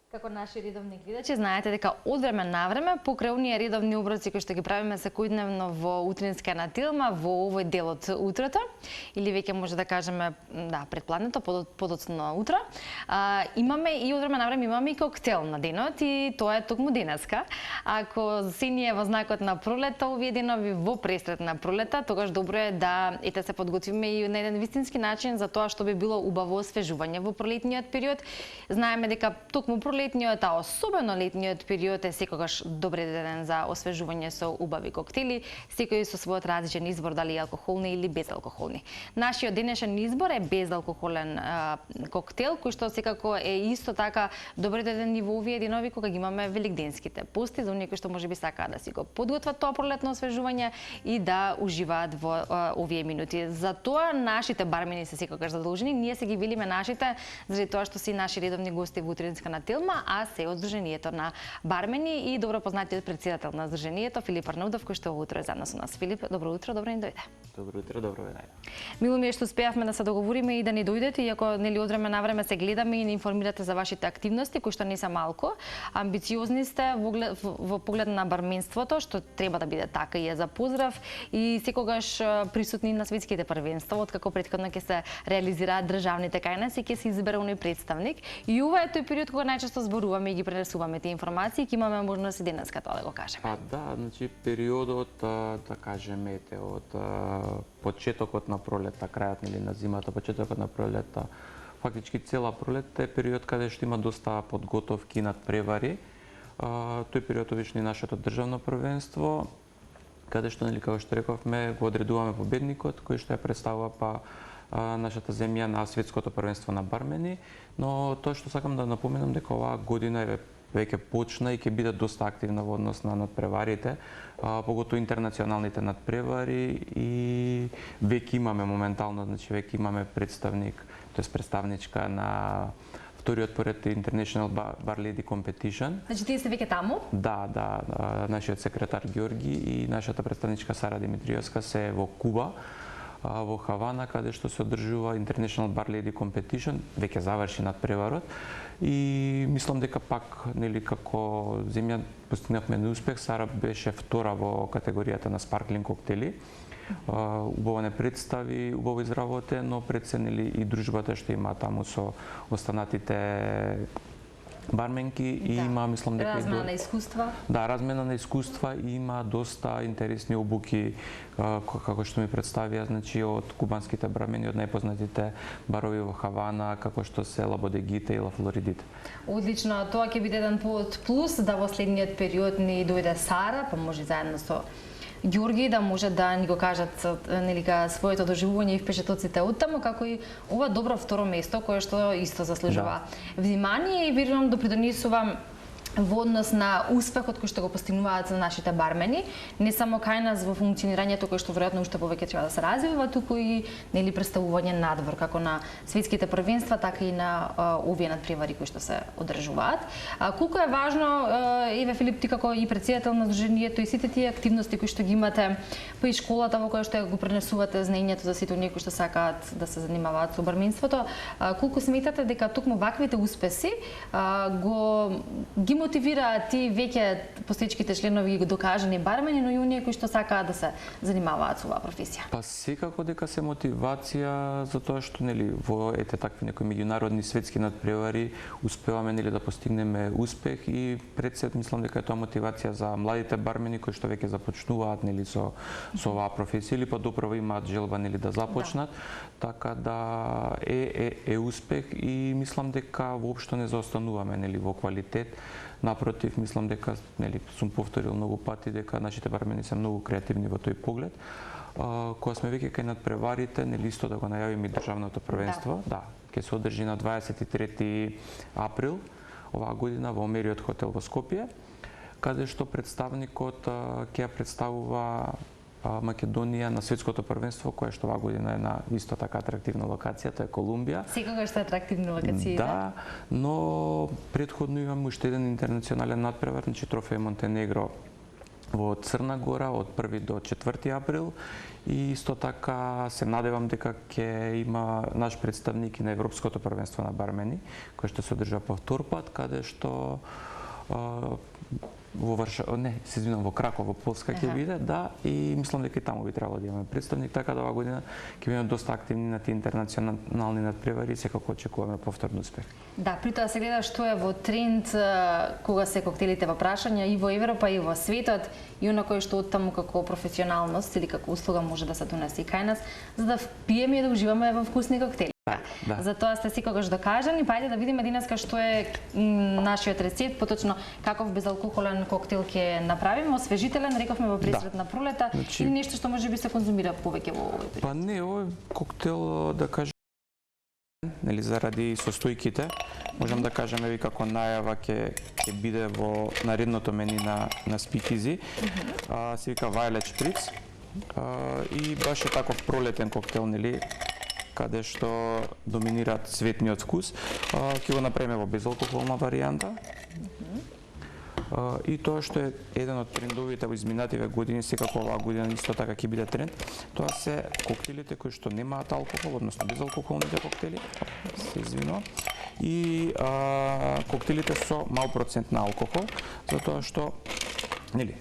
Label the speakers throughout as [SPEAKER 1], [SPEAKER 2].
[SPEAKER 1] Како наши редовни гледачи, знаете дека од време на време покрај оние редовни оброци кои што ги правиме секојдневно во утринска на Телма, во овој дел од утрото, или веќе може да кажеме предпладнето, подоцно утро, имаме и од време на време имаме и коктел на денот и тоа е токму денеска. Ако се ние во знакот на пролета, овие денови во пресрет на пролета, тогаш добро е да се подготвиме и на еден вистински начин за тоа што би било убаво освежување во пролетниот период. Знаеме дека токму летниот, а особено летниот период е секогаш добре ден за освежување со убави коктели, секој со својот различен избор, дали алкохолни или безалкохолни. Нашиот денешен избор е безалкохолен коктел, кој што секако е исто така добре ден и во овие денови кога ги имаме великденските пости, за оние кои што можеби сакаат да си го подготват тоа пролетно освежување и да уживаат во овие минути. За тоа нашите бармени се секогаш задолжени, ние се ги велиме нашите, заради тоа што си наши редовни гости во утринска на Телма, а се од Сдруженијето на бармени и добро познатиот председател на Сдруженијето Филип Арнаудов, кој што утро е заедно со нас. Филип, добро утро, добро ни дојде.
[SPEAKER 2] Добро утро, добро ви најде.
[SPEAKER 1] Мило ми е што успеавме да се договориме и да ни дојдете, иако нели од време на време се гледаме и ни информирате за вашите активности, кои што не се малку. Амбициозни сте во поглед на барменството, што треба да биде така и е за поздрав, и секогаш присутни на светските првенства, откако претходно ќе се реализираат државните кај нас и ќе се избере оној представник. И ова е тој период кога најчесто зборуваме и ги пренесуваме тие информации, ќе имаме можност и денеска тоа да го кажеме.
[SPEAKER 2] Да, значи периодот, да кажеме, од почетокот на пролета, крајот или на зимата, почетокот на пролета, фактички цела пролет е период каде што има доста подготовки над превари. Тој период обично и нашето државно првенство, каде што, нели, како што рековме, го одредуваме победникот, кој што ја представува нашата земја на светското првенство на бармени, но тоа што сакам да напоменам дека оваа година е веќе почна и ќе биде доста активна во однос на надпреварите, поготово интернационалните надпревари, и веќе имаме моментално, значи веќе имаме представник, тоест представничка на вториот поред International Bar Lady Competition.
[SPEAKER 1] Значи тие се веќе таму?
[SPEAKER 2] Да, нашиот секретар Ѓорги и нашата представничка Сара Димитриевска се во Куба, во Хавана, каде што се одржува International Bar Lady Competition, веќе заврши надпреварот, и мислам дека пак, нели, како земја постигнавме неуспех. Сара беше втора во категоријата на спарклинг коктели. Убаво не представи, убаво изработе, но пред се, нели, и дружбата што има таму со останатите барменки и има, мислам дека
[SPEAKER 1] размена на искуства.
[SPEAKER 2] Да, размена на искуства, и има доста интересни обуки, како што ми представија, значи од кубанските бармени, од најпознатите барови во Хавана, како што се Ла Бодегите и Ла Флоридите.
[SPEAKER 1] Одлично, тоа ќе биде еден повод плюс да во следниот период ни дојде Сара, па може заедно со Ѓорги да може да ни го кажат, нели, своето доживување и впечатоците од таму, како и ова добро второ место кое што исто заслужува внимание и верувам да придонесува во однос на успехот кој што го постигнуваат за нашите бармени, не само кај нас во функционирањето кој што веројатно уште повеќе треба да се развива, туку и, нели, представување надвор, како на светските првенства, така и на овие надпревари кои што се одржуваат. Колку е важно, еве Филип, ти како и председател на Сдруженијето, и сите тие активности кои што ги имате, па и школата во која што го пренесувате знаењето за сите оние кои што сакаат да се занимаваат со барменството, колку сметате дека токму ваквите успеси ги мотивираат и веќе постоечките членови ги докажани бармени, но и оние кои што сакаат да се занимаваат со оваа професија?
[SPEAKER 2] Па секако дека се мотивација за тоа што, нели, во такви некои меѓународни светски надпревари успеваме, нели, да постигнеме успех, и пред се мислам дека е тоа мотивација за младите бармени кои што веќе започнуваат, нели, со оваа професија или па допрво имаат желба, нели, да започнат. Така да е успех, и мислам дека воопшто не заостануваме, нели, во квалитет. Напротив, мислам дека, нели, сум повторил многу пати дека нашите бармени се многу креативни во тој поглед. Кога сме веќе кај надпреварите, нели, исто да го најавиме и државното првенство, ќе се одржи на 23 април оваа година во Мериот хотел во Скопје, каде што представникот ќе ја представува Македонија на светското првенство, кое што оваа година е на исто така атрактивна локација, тоа е Колумбија.
[SPEAKER 1] Секогаш се атрактивни локации,
[SPEAKER 2] да? Но претходно имаме уште еден интернационален надпревар, значи Трофеј Монтенегро во Црна Гора од 1 до 4 април и исто така се надевам дека ќе има наш представник и на Европското првенство на бармени, кој што се одржа по втор пат, каде што во во Краков, во Полска ќе биде, да, и мислам дека и таму би требало да имаме представник, така да оваа година ќе бидеме доста активни на тие интернационални надпревари и секако очекуваме повторен успех.
[SPEAKER 1] Да, при тоа се гледа што е во тренд кога се коктелите во прашање и во Европа и во светот и оно кој што оттаму како професионалност или како услуга може да се донесе и кај нас, за да пиеме и да уживаме во вкусни коктели.
[SPEAKER 2] Да.
[SPEAKER 1] Затоа сте секогаш докажани, па ајде да видиме денеска што е нашиот рецепт, поточно каков безалкохолен коктел ќе направиме, освежителен, рековме во пресред на пролета, или нешто што можеби се конзумира повеќе во овој период.
[SPEAKER 2] Па не, овој коктел да кажем нели заради состојките, можам да кажам еви како најава ќе биде во наредното мени на Speakeasy. Се вика Violet Spritz и баш е таков пролетен коктел, нели, каде што доминираат цветниот вкус, ќе го направиме во безалкохолна варијанта. И тоа што е еден од трендовите во изминативе години, секако оваа година исто така ќе биде тренд, тоа се коктелите кои што немаат алкохол, односно безалкохолните коктели, се извинувам, и коктелите со мал процент на алкохол, затоа што нели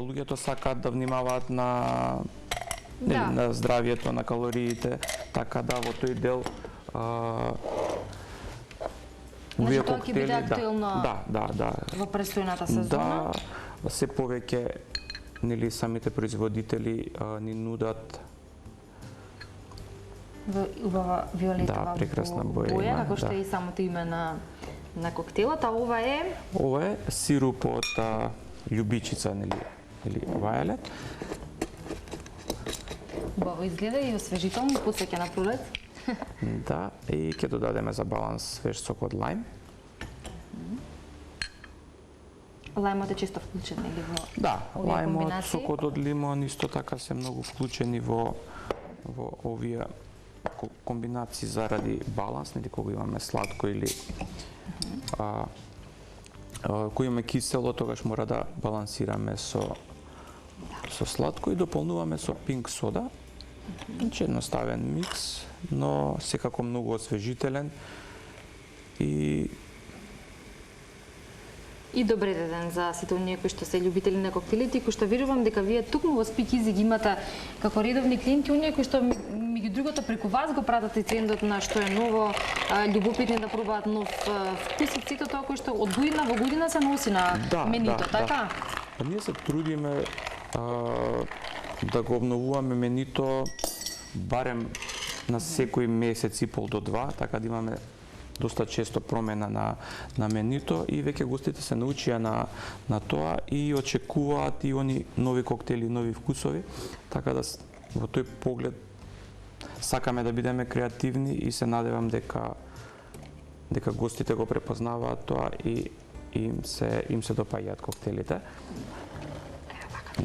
[SPEAKER 2] луѓето сакаат да внимаваат на здравието, на калориите, така да во тој дел
[SPEAKER 1] овие коктели
[SPEAKER 2] да
[SPEAKER 1] во престојната сезона.
[SPEAKER 2] Да, се повеќе нели самите производители ни нудат
[SPEAKER 1] убава виолетова
[SPEAKER 2] прекрасна боја,
[SPEAKER 1] како што е и самото име на коктелот, а ова е
[SPEAKER 2] сируп од љубичица, нели Violet.
[SPEAKER 1] Убаво изгледа и освежително, потсеќа на пролет.
[SPEAKER 2] Да, и ќе додадеме за баланс свеж сок од лајм.
[SPEAKER 1] Лајмот е често вклучен или во
[SPEAKER 2] лајмот, сокот од лимон исто така се многу вклучени во овие комбинации заради баланс, нели кога имаме сладко или кога имаме кисело, тогаш мора да балансираме со сладко и дополнуваме со пинк сода. Значи едноставен микс, но секако многу освежителен и
[SPEAKER 1] добре ден за сите оние кои што се љубители на коктелите и кои што верувам дека вие тукму во Speakeasy ги имате како редовни клиенти, оние кои што меѓу другото преку вас го пратат и трендот на што е ново, љубопитни да пробаат нов вкус и сето тоа кој што од година во година се носи на менито, така?
[SPEAKER 2] Ние се трудиме да го обновуваме менито барем на секој месец и пол до 2, така да имаме доста често промена на менито и веќе гостите се научија на тоа и очекуваат и они нови коктели, нови вкусови, така да во тој поглед сакаме да бидеме креативни и се надевам дека гостите го препознаваат тоа и им се допаѓаат коктелите.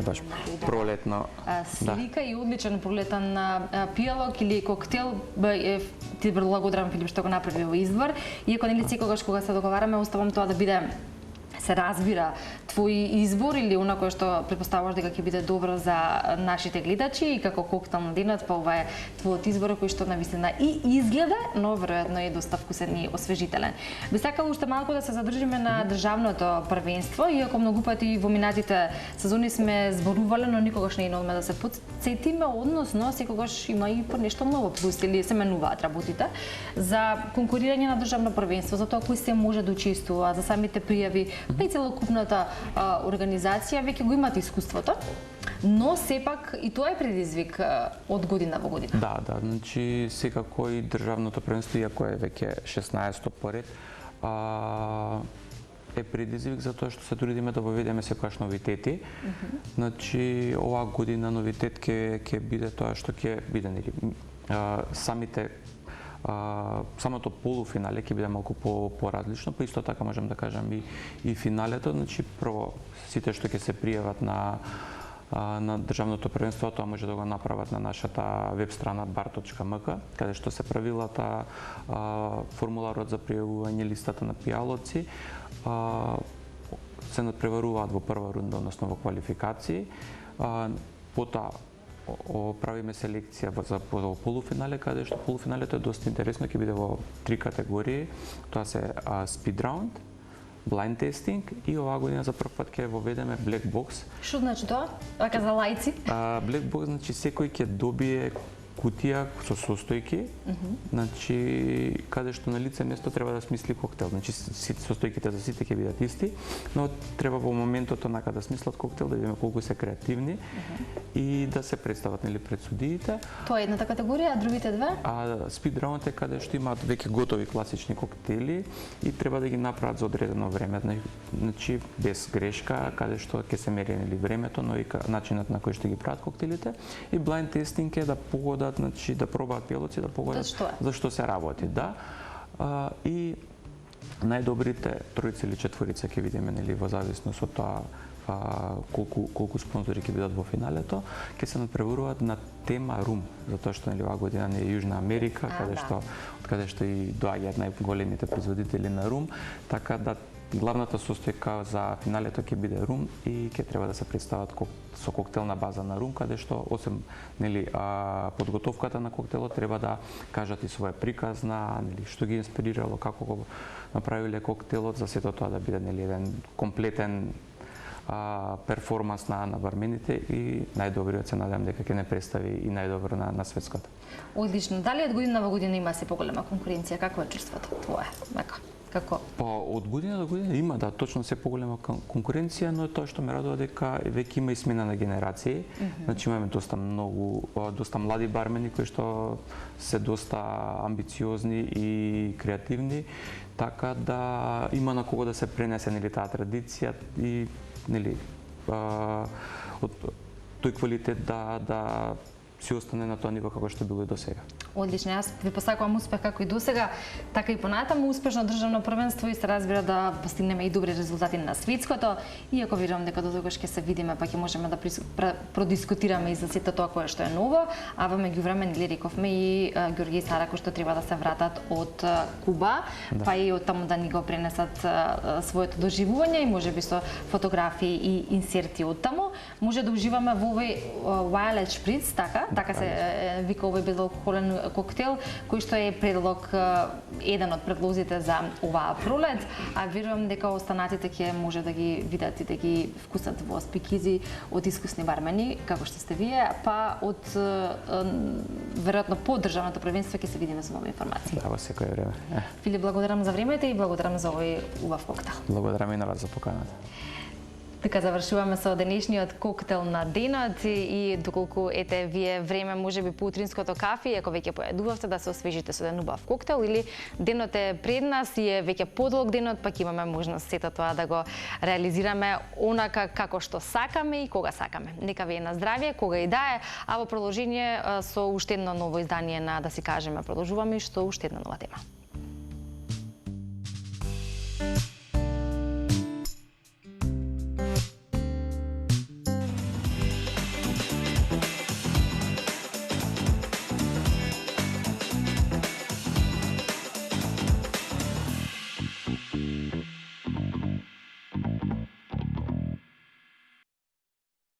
[SPEAKER 2] Баш пролетно
[SPEAKER 1] слика и одличен пролетен пијалок или коктел. Ти благодарам, Филип, што го направи овој избор. Иако нели секогаш кога се договараме, оставам тоа да биде се разбира твој избор или она кое што претпоставуваш дека ќе биде добро за нашите гледачи и како коктел на денот, па ова е твојот избор кој што навистина и изгледа, но веројатно е доста вкусен и освежителен. Би сакала уште малку да се задржиме на државното првенство, иако многу пати во минатите сезони сме зборувале, но никогаш не одме да се потсетиме, односно секогаш има и по нешто ново плюс или се менуваат работите за конкурирање на државно првенство, за тоа кој се може да учествува, за самите пријави, па и целокупната организација веќе го имате искуството, но сепак и тоа е предизвик од година во година.
[SPEAKER 2] Да, значи секако и државното првенство, иако е веќе 16-то поред, е предизвик за тоа што се трудиме да воведеме секогаш новитети. Значи оваа година новитет ќе биде тоа што ќе биде нели самото полуфинале ќе биде малку поразлично, па исто така можам да кажам и финалето, значи прво сите што ќе се пријават на државното првенство, тоа може да го направат на нашата веб страна bar.mk, каде што се правилата, формуларот за пријавување, листата на пијалоци. Се се надпреваруваат во прва рунда, односно во квалификации. Потоа правиме селекција за полуфинале, каде што полуфиналето е доста интересно, ќе биде во 3 категории. Тоа се speed round, blind testing и оваа година за прв пат ќе воведеме black box.
[SPEAKER 1] Што значи тоа? Вака за лајци?
[SPEAKER 2] Black box значи секој ќе добие кутија со состојки, значи каде што на лице место треба да смисли коктел. Значи состојките за сите ќе бидат исти, но треба во моментот онака да смислат коктел, да видиме колку се креативни и да се представат нели пред судиите.
[SPEAKER 1] Тоа е едната категорија, а другите две?
[SPEAKER 2] Speed round е каде што имаат веќе готови класични коктели и треба да ги направат за одредено време, значи без грешка, каде што ќе се мери нели времето, но и начинот на кој што ги прават коктелите. И blind testing е да погодат, значи да пробаат пијалоци, да погодат за што се работи, да. И најдобрите тројца или четворица ќе видиме нели во зависност од тоа колку спонзори ќе бидат во финалето, ќе се надпреваруваат на тема рум, затоа што нели оваа година не е Јужна Америка, каде што и доаѓаат најголемите производители на рум, така да главната состојка за финалето ќе биде рум и ќе треба да се представат со коктелна база на рум, каде што освен нели подготовката на коктелот треба да кажат и своја приказна, нели што ги инспирирало, како го направиле коктелот, за сето тоа да биде нели еден комплетен перформанс на бармените и најдобриот се надевам дека ќе не представи и најдобро на светското.
[SPEAKER 1] Одлично. Дали од година во година има се поголема конкуренција? Какво е чувството твое? Како?
[SPEAKER 2] Од година до година има, да, точно се поголема конкуренција, но тоа што ме радува дека веќе има и смена на генерации. Значи имаме доста млади бармени кои што се доста амбициозни и креативни, така да има на кого да се пренесе нели таа традиција и нели од тој квалитет да си остане на тоа ниво како што било и досега.
[SPEAKER 1] Одлично, јас ви посакувам успех како и досега, така и понатаму успешно државно првенство и се разбира да постигнеме и добри резултати на светското. Иако верувам дека дотогаш ќе се видиме, па ќе можеме да продискутираме и за сето тоа кое што е ново, а во меѓувреме нели рековме и Ѓорѓе и Сара кои што треба да се вратат од Куба, па и од таму да ни го пренесат своето доживување и можеби со фотографии и инсерти од таму. Може да уживаме во овој Wild Spritz, така се вика овој безалкохолен коктел, кој што е предлог, еден од предлозите за оваа пролет, а верувам дека останатите ќе може да ги видат и да ги вкусат во спикизи од искусни бармени, како што сте вие, па од веројатно по државното првенство ќе се видиме со нови информации.
[SPEAKER 2] Да, во секое време.
[SPEAKER 1] Филип, благодарам за времето и благодарам за овој убав коктел.
[SPEAKER 2] Благодарам и на вас за поканата.
[SPEAKER 1] Така завршуваме со денешниот коктел на денот и доколку ете вие време можеби по утринското кафе, ако веќе појадувавте да се освежите со еден убав коктел или денот е пред нас и е веќе подолг денот, пак имаме можност сето тоа да го реализираме онака како што сакаме и кога сакаме. Нека ви е на здравје, кога и да е, а во продолжение со уште едно ново издание на Да си кажеме продолжуваме и што уште една нова тема.